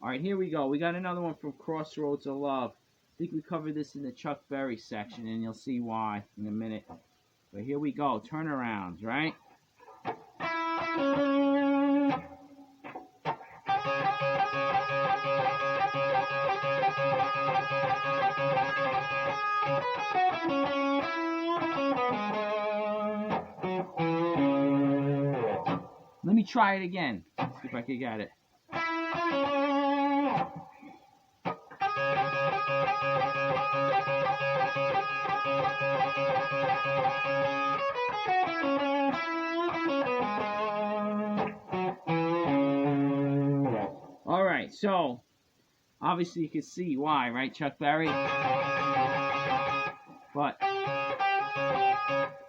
right, here we go. We got another one from Crossroads of Love. I think we covered this in the Chuck Berry section, and you'll see why in a minute. But here we go. Turnarounds, right? Let me try it again. See if I can get it. All right, so obviously you can see why, right, Chuck Berry? But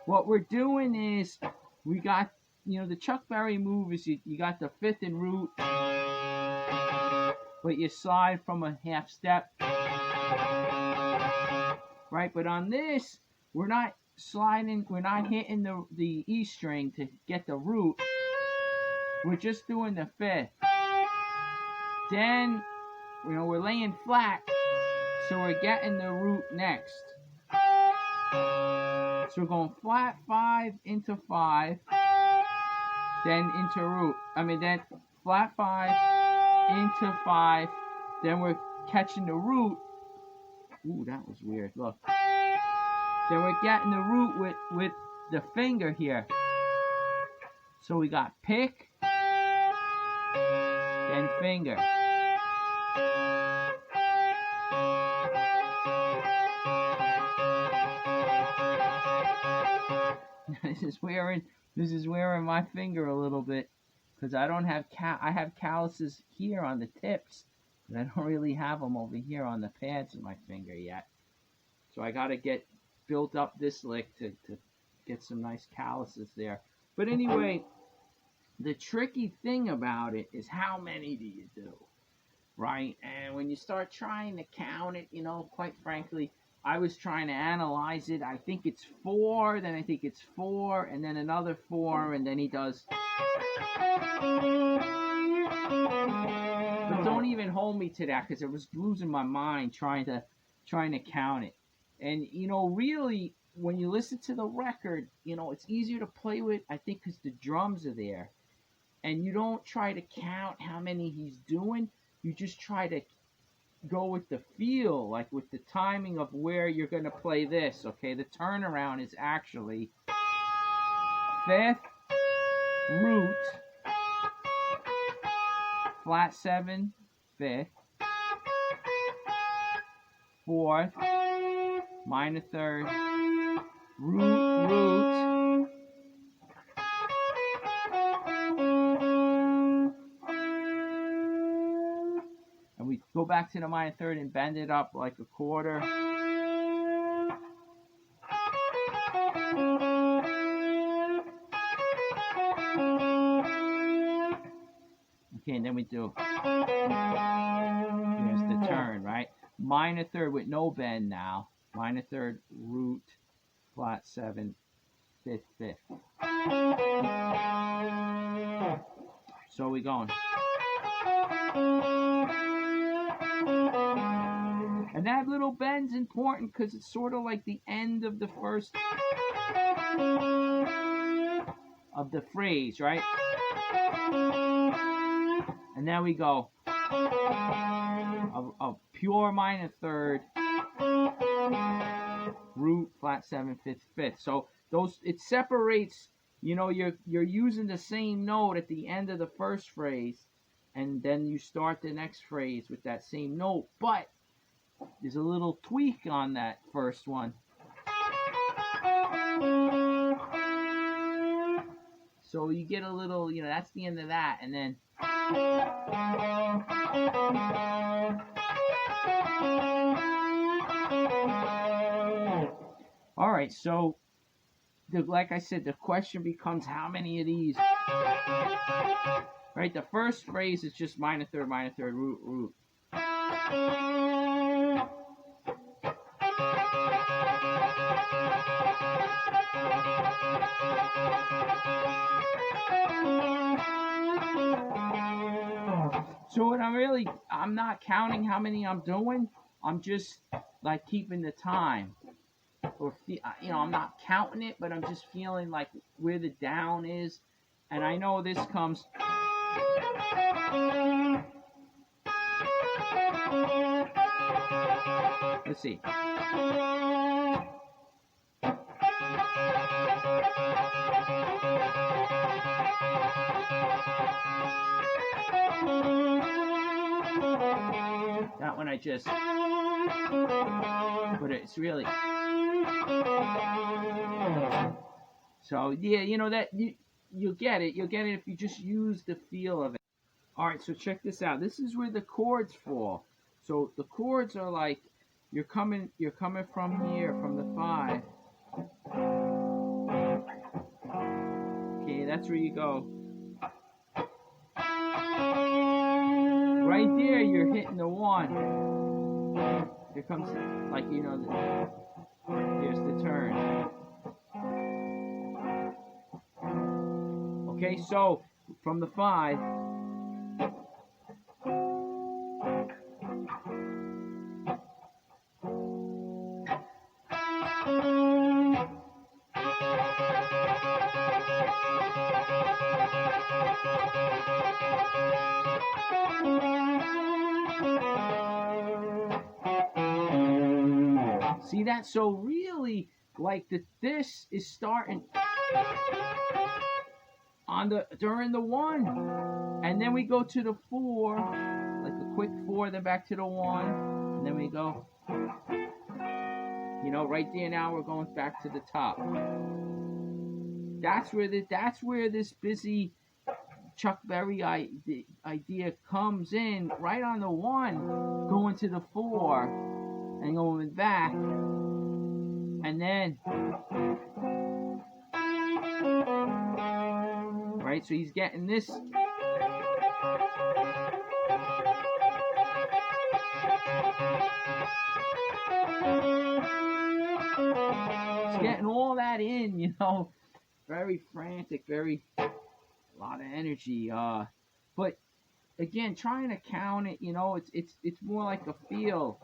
what we're doing is we got, the Chuck Berry move is you got the fifth and root, but you slide from a half step, right? But on this, we're not sliding, we're not hitting the E string to get the root. We're just doing the fifth. Then, we're laying flat, so we're getting the root next. So we're going flat 5 into 5, then into root. Then flat 5 into 5, then we're catching the root. Ooh, that was weird. Look. Then we're getting the root with the finger here. So we got pick, then finger. This is wearing my finger a little bit because I don't have I have calluses here on the tips, but I don't really have them over here on the pads of my finger yet. So I got to get built up this lick to get some nice calluses there. But anyway, the tricky thing about it is how many do you do, right? And when you start trying to count it, quite frankly, I was trying to analyze it. I think it's 4, then I think it's 4, and then another 4, and then he does. But don't even hold me to that because I was losing my mind trying to count it. And really, when you listen to the record, it's easier to play with. I think because the drums are there, and you don't try to count how many he's doing. You just try to go with the feel, like with the timing of where you're going to play this, okay? The turnaround is actually 5th, root, flat 7, 5th, 4th, minor 3rd, root, and we go back to the minor 3rd and bend it up like a quarter. Okay, and then we do, here's the turn, right? Minor 3rd with no bend now. Minor 3rd, root, flat 7, 5th, 5th. So we going. And that little bend's important because it's sort of like the end of the first of the phrase, right? And then we go a pure minor 3rd, root, flat 7, 5th, 5th. So it separates. You're using the same note at the end of the first phrase, and then you start the next phrase with that same note. But there's a little tweak on that first one. So you get a little, that's the end of that, and then. All right, so like I said, the question becomes how many of these. Right, the first phrase is just minor 3rd, root. So what I'm not counting how many I'm doing. I'm just like keeping the time. Or I'm not counting it, but I'm just feeling like where the down is. And I know this comes. Let's see. That one I just, but it's really. So yeah, that you'll get it. You'll get it if you just use the feel of it. All right, so check this out. This is where the chords fall. So the chords are like you're coming from here, from the 5. Okay, that's where you go. Right there, you're hitting the 1. Here comes, like, here's the turn. Okay, so from the 5. See that? So really, like this is starting during the 1, and then we go to the 4, like a quick 4, then back to the 1, and then we go. Right there. Now we're going back to the top. That's where this busy Chuck Berry idea comes in, right on the 1, going to the 4, and going back, and then right. So he's getting this. He's getting all that in, very frantic, very a lot of energy. But again, trying to count it, it's more like a feel.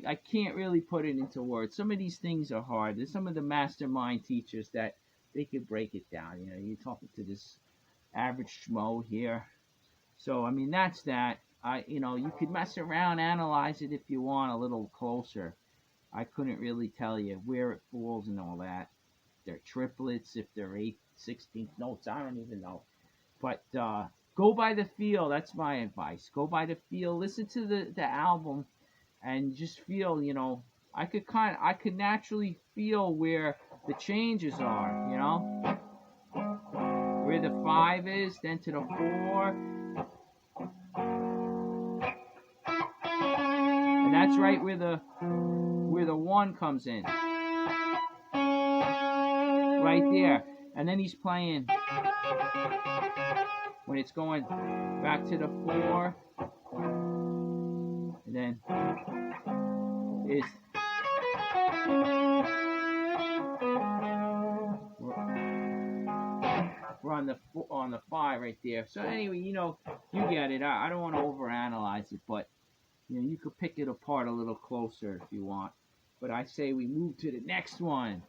I can't really put it into words. Some of these things are hard. There's some of the mastermind teachers that they could break it down. You're talking to this average schmo here. So, I mean, that's that. You could mess around, analyze it if you want a little closer. I couldn't really tell you where it falls and all that. They're triplets, if they're 8/16 notes, I don't even know. But go by the feel. That's my advice. Go by the feel. Listen to the album. And just feel, I could naturally feel where the changes are, where the 5 is, then to the 4, and that's right where the 1 comes in, right there, and then he's playing when it's going back to the 4, and then is we're on the 5 right there. So anyway, you get it. I don't want to overanalyze it, but you could pick it apart a little closer if you want. But I say we move to the next one.